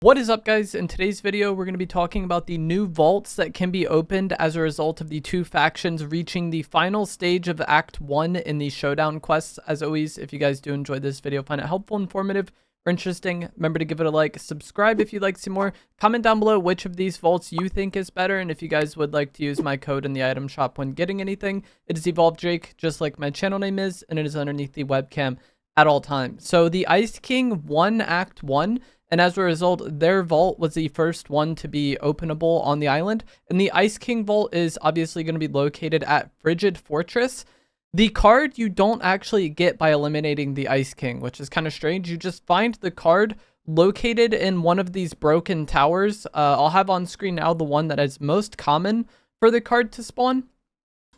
What is up, guys? In today's video, we're going to be talking about the new vaults that can be opened as a result of the two factions reaching the final stage of Act 1 in the Showdown quests. As always, if you guys do enjoy this video, find it helpful, informative, or interesting, remember to give it a like, subscribe if you'd like to see more, comment down below which of these vaults you think is better, and if you guys would like to use my code in the item shop when getting anything, it is EvolvedJake, just like my channel name is, and it is underneath the webcam at all times. So the Ice King won Act 1, and as a result, their vault was the first one to be openable on the island. And the Ice King vault is obviously going to be located at Frigid Fortress. The card you don't actually get by eliminating the Ice King, which is kind of strange. You just find the card located in one of these broken towers. I'll have on screen now the one that is most common for the card to spawn.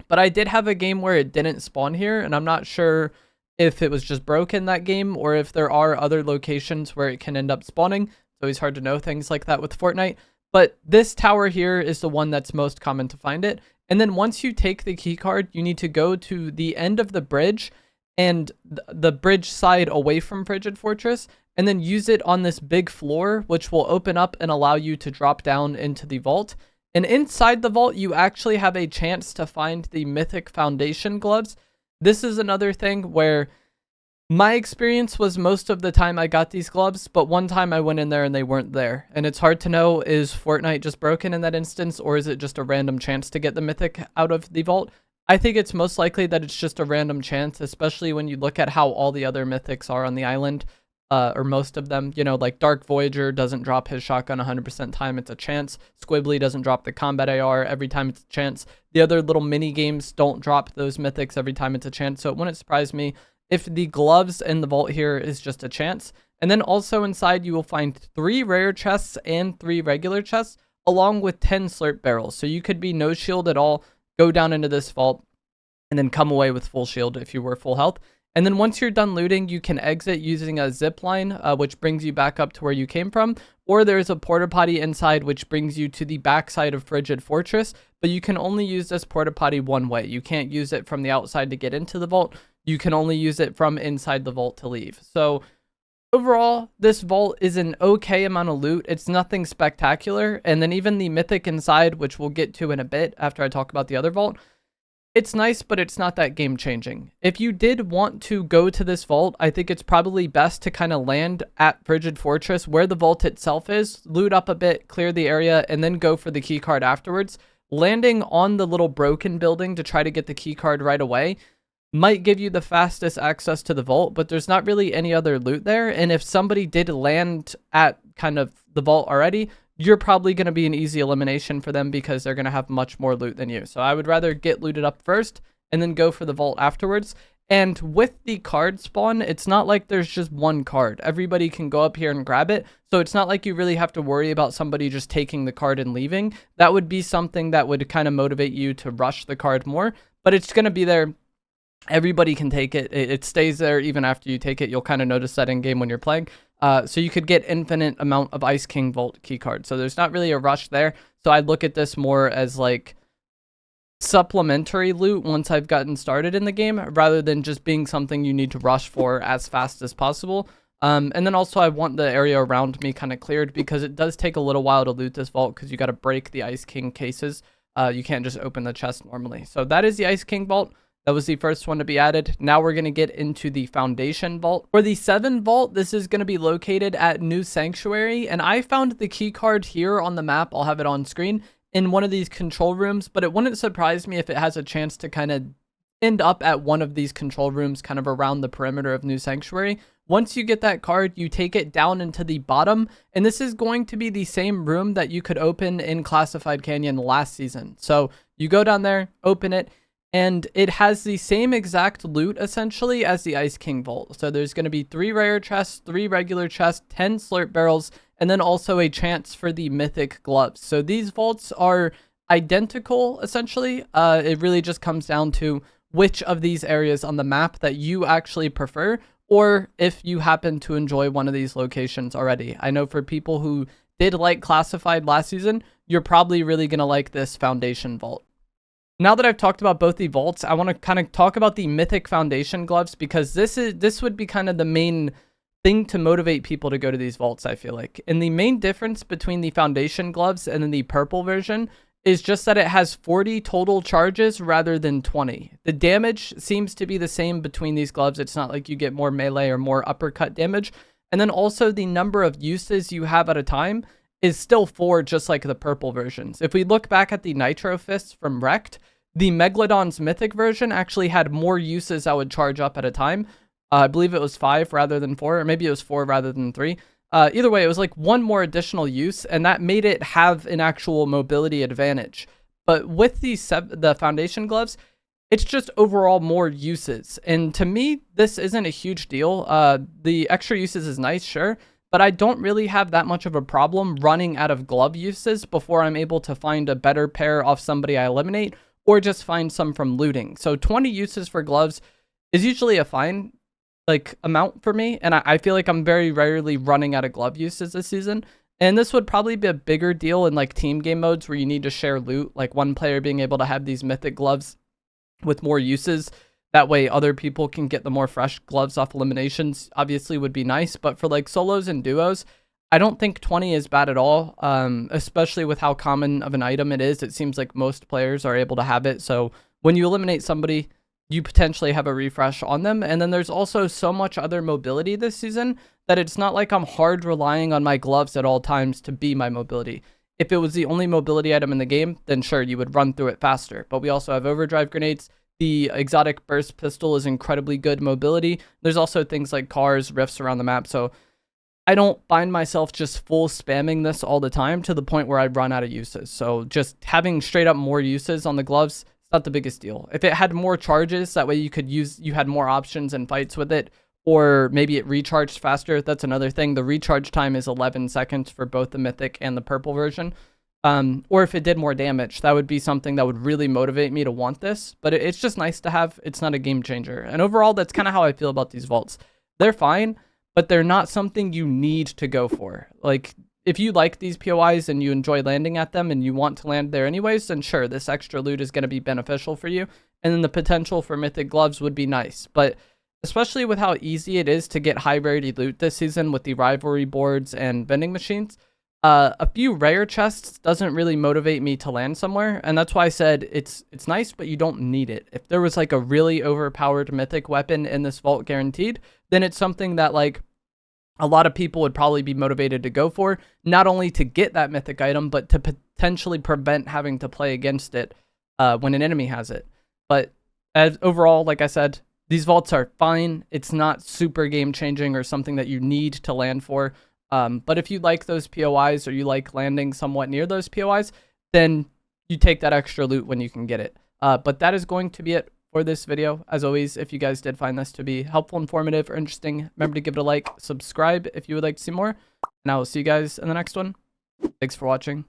But I did have a game where it didn't spawn here, and I'm not sure if it was just broken that game or if there are other locations where it can end up spawning. It's always hard to know things like that with Fortnite. But this tower here is the one that's most common to find it. And then once you take the key card, you need to go to the end of the bridge and the bridge side away from Frigid Fortress, and then use it on this big floor, which will open up and allow you to drop down into the vault. And inside the vault, you actually have a chance to find the Mythic Foundation gloves. This is another thing where my experience was most of the time I got these gloves, but one time I went in there and they weren't there. And it's hard to know, is Fortnite just broken in that instance, or is it just a random chance to get the Mythic out of the vault? I think it's most likely that it's just a random chance, especially when you look at how all the other Mythics are on the island, or most of them. You know, like Dark Voyager doesn't drop his shotgun 100% time, it's a chance. Squibbly doesn't drop the combat AR every time, it's a chance. The other little mini games don't drop those Mythics every time, it's a chance. So it wouldn't surprise me if the gloves in the vault here is just a chance. And then also inside you will find 3 rare chests and 3 regular chests, along with 10 slurp barrels. So you could be no shield at all, go down into this vault, and then come away with full shield if you were full health. And then once you're done looting, you can exit using a zip line, which brings you back up to where you came from. Or there's a porta potty inside, which brings you to the backside of Frigid Fortress. But you can only use this porta potty one way. You can't use it from the outside to get into the vault. You can only use it from inside the vault to leave. So overall, this vault is an okay amount of loot. It's nothing spectacular. And then even the Mythic inside, which we'll get to in a bit after I talk about the other vault, it's nice, but it's not that game changing. If you did want to go to this vault, I think it's probably best to kind of land at Frigid Fortress where the vault itself is, loot up a bit, clear the area, and then go for the key card afterwards. Landing on the little broken building to try to get the key card right away might give you the fastest access to the vault, but there's not really any other loot there. And if somebody did land at kind of the vault already, you're probably going to be an easy elimination for them because they're going to have much more loot than you. So I would rather get looted up first and then go for the vault afterwards. And with the card spawn, it's not like there's just one card. Everybody can go up here and grab it. So it's not like you really have to worry about somebody just taking the card and leaving. That would be something that would kind of motivate you to rush the card more. But it's going to be there. Everybody can take it. It stays there even after you take it. You'll kind of notice that in game when you're playing. So you could get infinite amount of Ice King Vault keycards. So there's not really a rush there. So I'd look at this more as like supplementary loot once I've gotten started in the game, rather than just being something you need to rush for as fast as possible. And then also I want the area around me kind of cleared because it does take a little while to loot this vault because you got to break the Ice King cases. You can't just open the chest normally. So that is the Ice King Vault. That was the first one to be added. Now we're going to get into the Foundation Vault. For the 7 Vault, this is going to be located at New Sanctuary. And I found the key card here on the map. I'll have it on screen in one of these control rooms. But it wouldn't surprise me if it has a chance to kind of end up at one of these control rooms kind of around the perimeter of New Sanctuary. Once you get that card, you take it down into the bottom. And this is going to be the same room that you could open in Classified Canyon last season. So you go down there, open it. And it has the same exact loot, essentially, as the Ice King Vault. So there's going to be 3 rare chests, 3 regular chests, 10 slurp barrels, and then also a chance for the Mythic gloves. So these vaults are identical, essentially. It really just comes down to which of these areas on the map that you actually prefer, or if you happen to enjoy one of these locations already. I know for people who did like Classified last season, you're probably really going to like this Foundation Vault. Now that I've talked about both the vaults, I want to kind of talk about the Mythic Foundation gloves because this would be kind of the main thing to motivate people to go to these vaults, I feel like. And the main difference between the foundation gloves and then the purple version is just that it has 40 total charges rather than 20. The damage seems to be the same between these gloves. It's not like you get more melee or more uppercut damage. And then also the number of uses you have at a time is still 4, just like the purple versions. If we look back at the Nitro Fists from Wrecked, the Megalodon's Mythic version actually had more uses that would charge up at a time. I believe it was 5 rather than 4, or maybe it was 4 rather than 3. Either way, it was like 1 more additional use, and that made it have an actual mobility advantage. But with the foundation gloves, it's just overall more uses. And to me, this isn't a huge deal. The extra uses is nice, sure, but I don't really have that much of a problem running out of glove uses before I'm able to find a better pair off somebody I eliminate, or just find some from looting. So 20 uses for gloves is usually a fine amount for me, and I feel like I'm very rarely running out of glove uses this season. And this would probably be a bigger deal in like team game modes where you need to share loot, like one player being able to have these mythic gloves with more uses. That way other people can get the more fresh gloves off eliminations, obviously would be nice. But for like solos and duos, I don't think 20 is bad at all, especially with how common of an item it is. It seems like most players are able to have it. So when you eliminate somebody, you potentially have a refresh on them. And then there's also so much other mobility this season that it's not like I'm hard relying on my gloves at all times to be my mobility. If it was the only mobility item in the game, then sure, you would run through it faster. But we also have overdrive grenades. The exotic burst pistol is incredibly good mobility. There's also things like cars, rifts around the map. So I don't find myself just full spamming this all the time to the point where I run out of uses. So just having straight up more uses on the gloves, not the biggest deal. If it had more charges, that way you had more options and fights with it, or maybe it recharged faster. That's another thing. The recharge time is 11 seconds for both the mythic and the purple version. Or if it did more damage, that would be something that would really motivate me to want this. But it's just nice to have. It's not a game changer. And overall, that's kind of how I feel about these vaults. They're fine, but they're not something you need to go for. Like, if you like these POIs and you enjoy landing at them and you want to land there anyways, then sure, this extra loot is going to be beneficial for you. And then the potential for mythic gloves would be nice. But especially with how easy it is to get high rarity loot this season with the rivalry boards and vending machines, a few rare chests doesn't really motivate me to land somewhere. And that's why I said it's nice, but you don't need it. If there was like a really overpowered mythic weapon in this vault guaranteed, then it's something that like a lot of people would probably be motivated to go for, not only to get that mythic item, but to potentially prevent having to play against it when an enemy has it. But as overall, like I said, these vaults are fine. It's not super game changing or something that you need to land for. But if you like those POIs or you like landing somewhat near those POIs, then you take that extra loot when you can get it. But that is going to be it for this video. As always, if you guys did find this to be helpful, informative, or interesting, remember to give it a like, subscribe if you would like to see more, and I will see you guys in the next one. Thanks for watching.